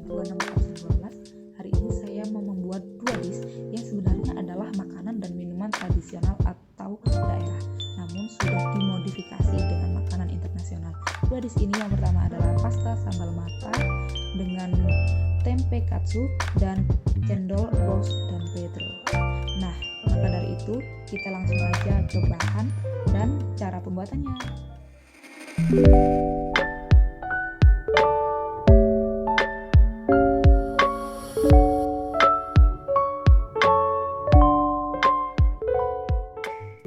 2012. Hari ini saya mau membuat dua dish yang sebenarnya adalah makanan dan minuman tradisional atau daerah, namun sudah dimodifikasi dengan makanan internasional. Dua dish ini yang pertama adalah pasta sambal mata dengan tempe katsu dan cendol rose dan pedro. Nah, maka dari itu kita langsung aja ke bahan dan cara pembuatannya.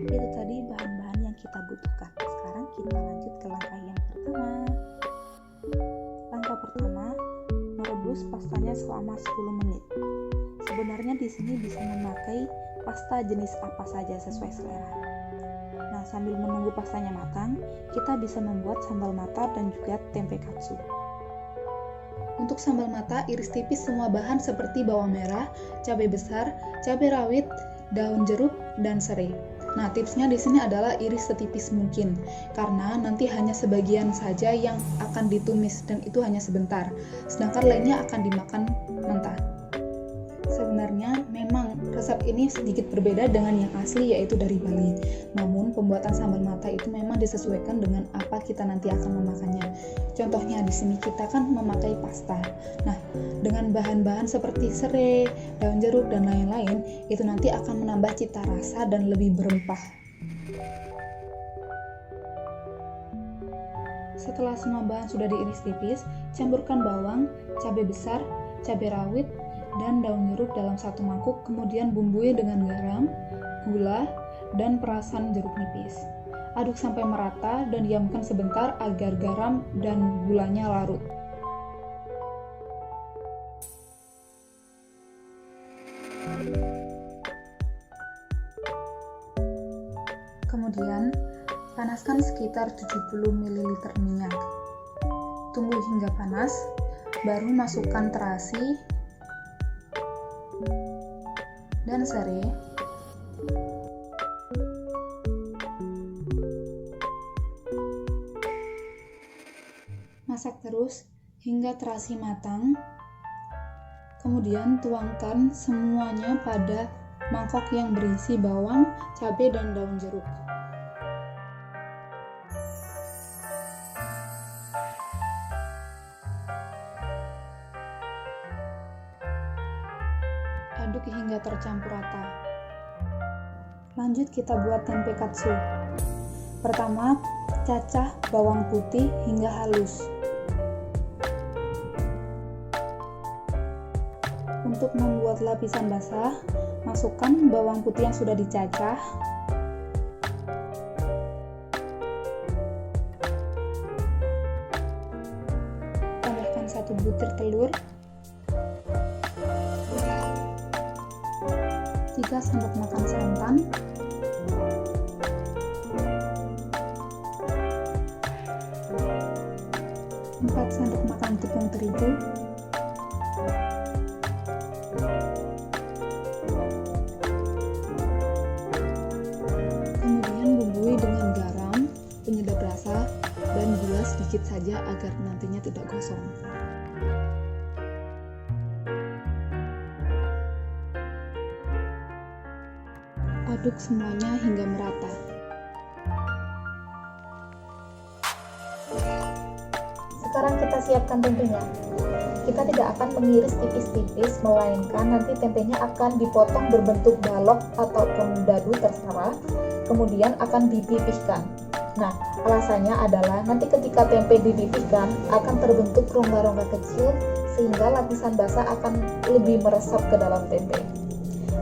Itu tadi bahan-bahan yang kita butuhkan. Sekarang kita lanjut ke langkah yang pertama. Langkah pertama, merebus pastanya selama 10 menit. Sebenarnya di sini bisa memakai pasta jenis apa saja sesuai selera. Nah, sambil menunggu pastanya matang, kita bisa membuat sambal mata dan juga tempe katsu. Untuk sambal mata, iris tipis semua bahan seperti bawang merah, cabai besar, cabai rawit, daun jeruk, dan serai. Nah, tipsnya di sini adalah iris setipis mungkin, karena nanti hanya sebagian saja yang akan ditumis dan itu hanya sebentar, sedangkan lainnya akan dimakan mentah. Sebenarnya memang resep ini sedikit berbeda dengan yang asli, yaitu dari Bali. Namun pembuatan sambal mata itu memang disesuaikan dengan apa kita nanti akan memakannya. Contohnya di sini kita kan memakai pasta. Nah, dengan bahan-bahan seperti serai, daun jeruk dan lain-lain, itu nanti akan menambah cita rasa dan lebih berempah. Setelah semua bahan sudah diiris tipis, campurkan bawang, cabai besar, cabai rawit, dan daun jeruk dalam satu mangkuk, kemudian bumbui dengan garam, gula, dan perasan jeruk nipis. Aduk sampai merata dan diamkan sebentar agar garam dan gulanya larut. Kemudian, panaskan sekitar 70 ml minyak. Tunggu hingga panas, baru masukkan terasi dan serai. Masak terus hingga terasi matang. Kemudian tuangkan semuanya pada mangkok yang berisi bawang, cabai, dan daun jeruk. Aduk hingga tercampur rata. Lanjut kita buat tempe katsu. Pertama, cacah bawang putih hingga halus. Untuk membuat lapisan basah, masukkan bawang putih yang sudah dicacah. Tambahkan 1 butir telur, 3 sendok makan santan, 4 sendok makan tepung terigu, kemudian bumbui dengan garam, penyedap rasa, dan gula sedikit saja agar nantinya tidak gosong. Aduk semuanya hingga merata. Sekarang kita siapkan tempenya. Kita tidak akan mengiris tipis-tipis, melainkan nanti tempenya akan dipotong berbentuk balok ataupun dadu terserah, kemudian akan dipipihkan. Nah, alasannya adalah nanti ketika tempe dipipihkan akan terbentuk rongga-rongga kecil sehingga lapisan basah akan lebih meresap ke dalam tempe.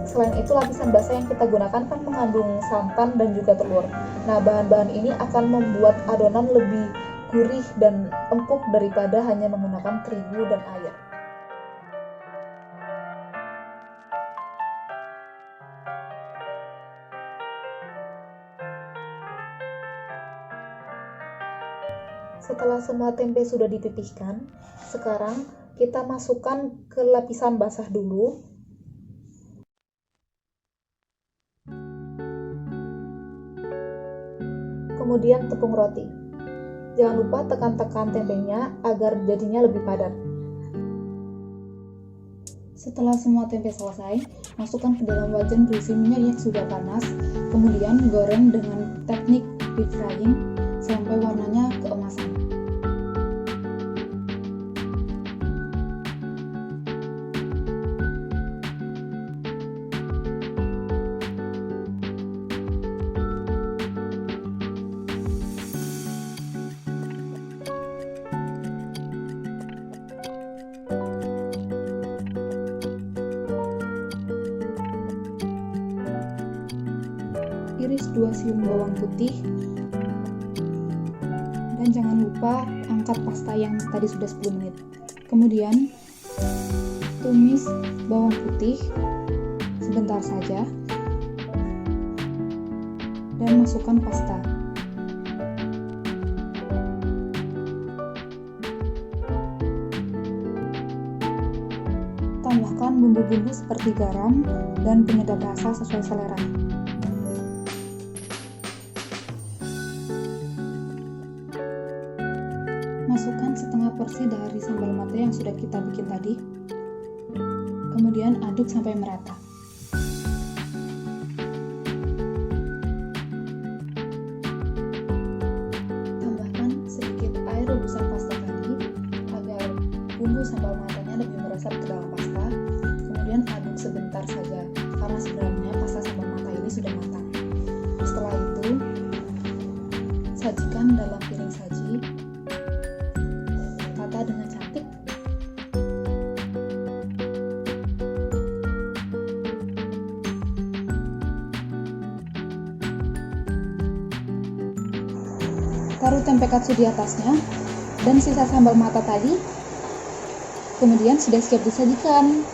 Selain itu, lapisan basah yang kita gunakan kan mengandung santan dan juga telur. Nah, bahan-bahan ini akan membuat adonan lebih gurih dan empuk daripada hanya menggunakan terigu dan air. Setelah semua tempe sudah dipipihkan, sekarang kita masukkan ke lapisan basah dulu. Kemudian tepung roti. Jangan lupa tekan-tekan tempenya agar jadinya lebih padat. Setelah semua tempe selesai, masukkan ke dalam wajan berisi minyak yang sudah panas, kemudian goreng dengan teknik deep frying sampai warnanya keemasan. Iris 2 siung bawang putih, dan jangan lupa angkat pasta yang tadi sudah 10 menit. Kemudian tumis bawang putih sebentar saja dan masukkan pasta. Tambahkan bumbu-bumbu seperti garam dan penyedap rasa sesuai selera. Masukkan setengah porsi dari sambal mata yang sudah kita bikin tadi. Kemudian aduk sampai merata. Tambahkan sedikit air rebusan pasta tadi agar bumbu sambal matanya lebih meresap ke dalam pasta. Kemudian aduk sebentar saja karena sebenarnya pasta sambal mata ini sudah matang. Setelah itu, sajikan dalam piring saji. Tata dengan cantik. Taruh tempe katsu di atasnya dan sisa sambal mata tadi. Kemudian sudah siap disajikan.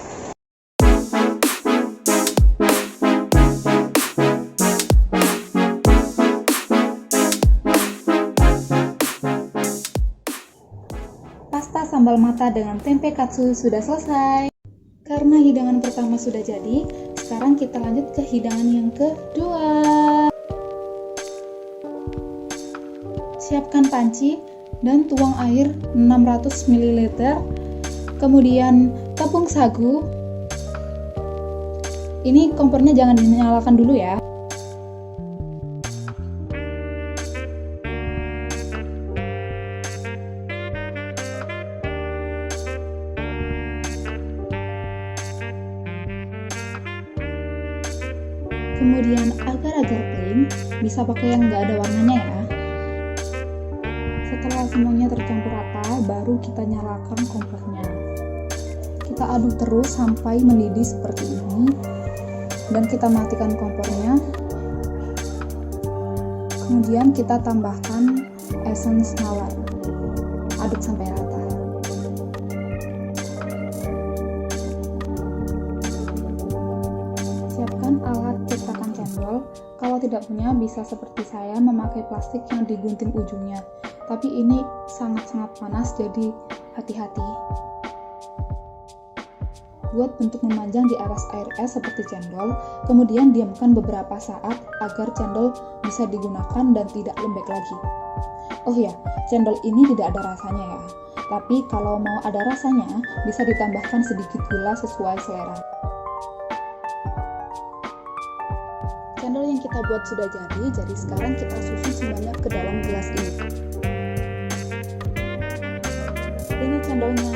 Pasta sambal mata dengan tempe katsu sudah selesai. Karena hidangan pertama sudah jadi, sekarang kita lanjut ke hidangan yang kedua. Siapkan panci dan tuang air 600 ml. Kemudian tepung sagu. Ini kompornya jangan dinyalakan dulu ya. Kemudian agar-agar plain, bisa pakai yang nggak ada warnanya ya. Setelah semuanya tercampur rata, baru kita nyalakan kompornya. Kita aduk terus sampai mendidih seperti ini, dan kita matikan kompornya. Kemudian kita tambahkan essence mawar. Aduk sampai rata. Siapkan alat cetakan cendol. Kalau tidak punya, bisa seperti saya memakai plastik yang digunting ujungnya. Tapi ini sangat-sangat panas, jadi hati-hati. Buat bentuk memanjang di atas air es seperti cendol, kemudian diamkan beberapa saat agar cendol bisa digunakan dan tidak lembek lagi. Oh ya, cendol ini tidak ada rasanya ya. Tapi kalau mau ada rasanya, bisa ditambahkan sedikit gula sesuai selera. Cendol yang kita buat sudah jadi sekarang kita susun semuanya ke dalam gelas ini. Ini cendolnya.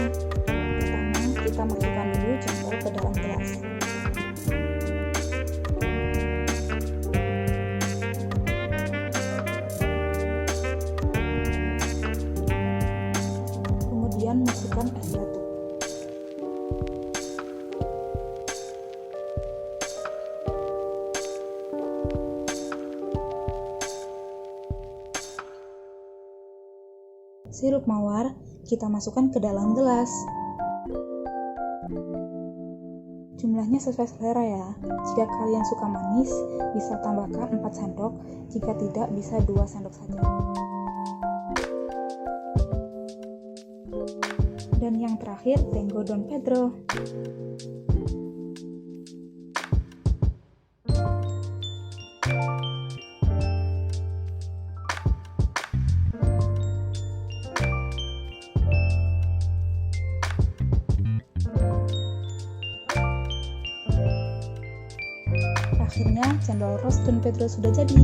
Pertama, kita masukkan dulu cendol ke dalam gelas. Kemudian masukkan es batu. Sirup mawar kita masukkan ke dalam gelas. Jumlahnya sesuai selera ya. Jika kalian suka manis, bisa tambahkan 4 sendok. Jika tidak, bisa 2 sendok saja. Dan yang terakhir, Tango Don Pedro. cendol roast Don Pedro sudah jadi.